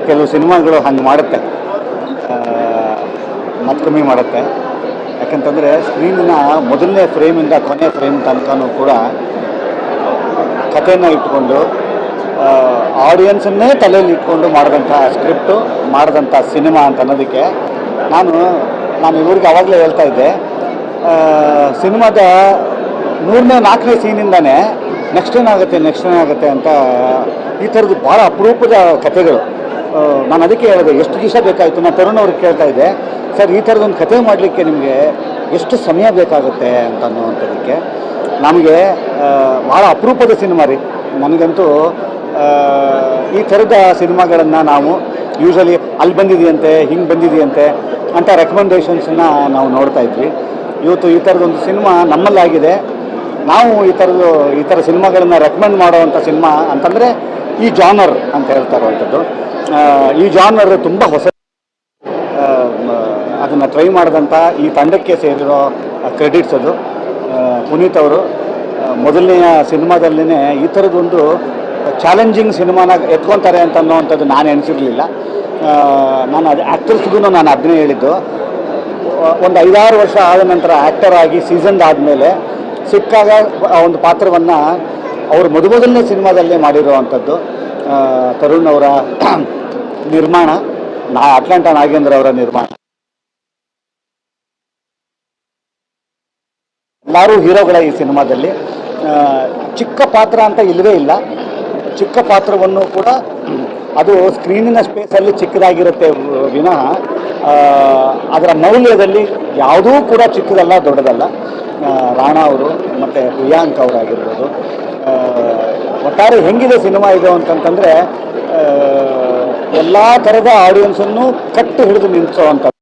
ಕೆಲವು ಸಿನಿಮಾಗಳು ಹಂಗೆ ಮಾಡುತ್ತೆ, ಮತ್ತು ಕಮ್ಮಿ ಮಾಡುತ್ತೆ. ಯಾಕಂತಂದರೆ ಸ್ಕ್ರೀನಿನ ಮೊದಲನೇ ಫ್ರೇಮಿಂದ ಕೊನೆಯ ಫ್ರೇಮ್ ತನಕನೂ ಕೂಡ ಕಥೆಯನ್ನು ಇಟ್ಕೊಂಡು ಆಡಿಯನ್ಸನ್ನೇ ತಲೆಯಲ್ಲಿ ಇಟ್ಕೊಂಡು ಮಾಡಿದಂಥ ಸ್ಕ್ರಿಪ್ಟು, ಮಾಡಿದಂಥ ಸಿನಿಮಾ ಅಂತ ಅನ್ನೋದಕ್ಕೆ ನಾನು ಇವ್ರಿಗೆ ಆವಾಗಲೇ ಹೇಳ್ತಾ ಇದ್ದೆ, ಸಿನಿಮಾದ 3ನೇ 4ನೇ ಸೀನಿಂದಾನೇ ನೆಕ್ಸ್ಟ್ ಏನಾಗುತ್ತೆ ಅಂತ ಈ ಥರದ್ದು ಭಾಳ ಅಪರೂಪದ ಕಥೆಗಳು. ನಾನು ಅದಕ್ಕೆ ಹೇಳಿದೆ, ಎಷ್ಟು ದಿವಸ ಬೇಕಾಯಿತು. ನಾನು ತರುಣ್ ಅವ್ರಿಗೆ ಕೇಳ್ತಾ ಇದ್ದೆ, ಸರ್ ಈ ಥರದೊಂದು ಕಥೆ ಮಾಡಲಿಕ್ಕೆ ನಿಮಗೆ ಎಷ್ಟು ಸಮಯ ಬೇಕಾಗುತ್ತೆ ಅಂತ ಅನ್ನುವಂಥದ್ದಕ್ಕೆ. ನಮಗೆ ಭಾಳ ಅಪರೂಪದ ಸಿನಿಮಾ ರೀ. ನನಗಂತೂ ಈ ಥರದ ಸಿನಿಮಾಗಳನ್ನು ನಾವು ಯೂಶ್ವಲಿ ಅಲ್ಲಿ ಬಂದಿದೆಯಂತೆ, ಹಿಂಗೆ ಬಂದಿದೆಯಂತೆ ಅಂತ ರೆಕಮೆಂಡೇಷನ್ಸನ್ನು ನಾವು ನೋಡ್ತಾ ಇದ್ವಿ. ಇವತ್ತು ಈ ಥರದೊಂದು ಸಿನಿಮಾ ನಮ್ಮಲ್ಲಾಗಿದೆ. ನಾವು ಈ ಥರ ಸಿನಿಮಾಗಳನ್ನು ರೆಕಮೆಂಡ್ ಮಾಡೋವಂಥ ಸಿನಿಮಾ ಅಂತಂದರೆ ಈ ಜಾನರ್ ಅಂತ ಹೇಳ್ತಾ ಇರುವಂಥದ್ದು. ಈ ಜಾನರ್ ತುಂಬ ಹೊಸ, ಅದನ್ನು ಟ್ರೈ ಮಾಡಿದಂಥ ಈ ತಂಡಕ್ಕೆ ಸೇರಿರೋ ಕ್ರೆಡಿಟ್ಸ್ ಅದು. ಪುನೀತ್ ಅವರು ಮೊದಲನೆಯ ಸಿನಿಮಾದಲ್ಲೇ ಈ ಥರದೊಂದು ಚಾಲೆಂಜಿಂಗ್ ಸಿನಿಮಾನ ಎತ್ಕೊತಾರೆ ಅಂತ ಅನ್ನೋವಂಥದ್ದು ನಾನು ಎಣಿಸಿರಲಿಲ್ಲ. ನಾನು ಅದು ಆ್ಯಕ್ಟರ್ಸ್ಗೂ ನಾನು ಅದನ್ನೇ ಹೇಳಿದ್ದು, ಒಂದು 5-6 ವರ್ಷ ಆದ ನಂತರ ಆ್ಯಕ್ಟರ್ ಆಗಿ ಸೀಸನ್ಡ್ ಆದಮೇಲೆ ಸಿಕ್ಕಾಗ ಒಂದು ಪಾತ್ರವನ್ನು ಅವರು ಮೊದಲನೇ ಸಿನಿಮಾದಲ್ಲೇ ಮಾಡಿರುವಂಥದ್ದು. ತರುಣ್ ಅವರ ನಿರ್ಮಾಣ, ಅಟ್ಲಾಂಟಾ ನಾಗೇಂದ್ರ ಅವರ ನಿರ್ಮಾಣ. ಎಲ್ಲರೂ ಹೀರೋಗಳ ಈ ಸಿನಿಮಾದಲ್ಲಿ. ಚಿಕ್ಕ ಪಾತ್ರ ಅಂತ ಇಲ್ಲವೇ ಇಲ್ಲ. ಚಿಕ್ಕ ಪಾತ್ರವನ್ನು ಕೂಡ ಅದು ಸ್ಕ್ರೀನಿನ ಸ್ಪೇಸಲ್ಲಿ ಚಿಕ್ಕದಾಗಿರುತ್ತೆ ವಿನಃ ಅದರ ಮೌಲ್ಯದಲ್ಲಿ ಯಾವುದೂ ಕೂಡ ಚಿಕ್ಕದಲ್ಲ, ದೊಡ್ಡದಲ್ಲ. ರಾಣಾ ಅವರು ಮತ್ತು ಪ್ರಿಯಾಂಕ್ ಅವರಾಗಿರ್ಬೋದು. ಒಟ್ಟಾರೆ ಹೆಂಗಿದೆ ಸಿನಿಮಾ ಇದು ಅಂತಂತಂದರೆ ಎಲ್ಲ ಥರದ ಆಡಿಯನ್ಸನ್ನು ಕಟ್ಟು ಹಿಡಿದು ನಿಲ್ಲಿಸೋವಂಥ